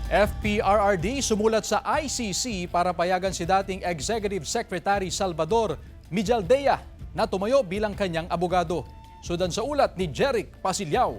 FPRRD sumulat sa ICC para payagan si dating Executive Secretary Salvador Mijaldea na tumayo bilang kanyang abogado. Sudan sa ulat ni Jeric Pasilyao.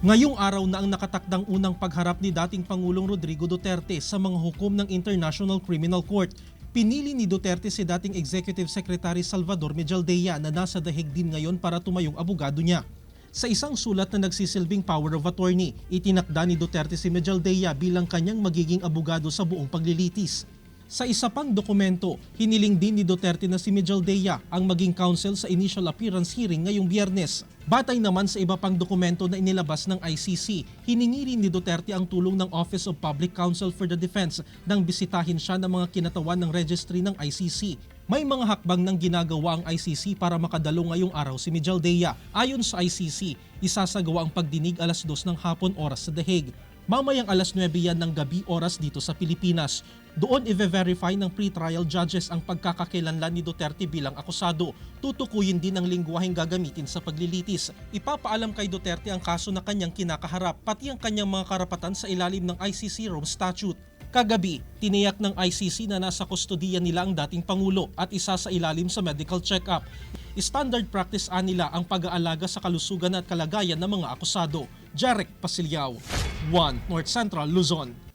Ngayong araw na ang nakatakdang unang pagharap ni dating Pangulong Rodrigo Duterte sa mga hukom ng International Criminal Court. Pinili ni Duterte si dating Executive Secretary Salvador Mijaldea na nasa dahig din ngayon para tumayong abogado niya. Sa isang sulat na nagsisilbing power of attorney, itinakda ni Duterte si Mijaldea bilang kanyang magiging abogado sa buong paglilitis. Sa isa pang dokumento, hiniling din ni Duterte na si Mijaldea ang maging counsel sa initial appearance hearing ngayong Biyernes. Batay naman sa iba pang dokumento na inilabas ng ICC, hiningi rin ni Duterte ang tulong ng Office of Public Counsel for the Defense nang bisitahin siya ng mga kinatawan ng registry ng ICC. May mga hakbang ng ginagawa ang ICC para makadalo ngayong araw si Mijaldea. Ayon sa ICC, isasagawa ang pagdinig alas 2 ng hapon oras sa The Hague. Mamayang alas 9 yan ng gabi oras dito sa Pilipinas. Doon i-verify ng pre-trial judges ang pagkakakilanlan ni Duterte bilang akusado. Tutukuyin din ang lingwaheng gagamitin sa paglilitis. Ipapaalam kay Duterte ang kaso na kanyang kinakaharap, pati ang kanyang mga karapatan sa ilalim ng ICC Rome Statute. Kagabi, tiniyak ng ICC na nasa kustodiya nila ang dating Pangulo at isa sa ilalim sa medical check-up. Standard practice nila ang pag-aalaga sa kalusugan at kalagayan ng mga akusado. Jeric Pasilyao, 1 North Central, Luzon.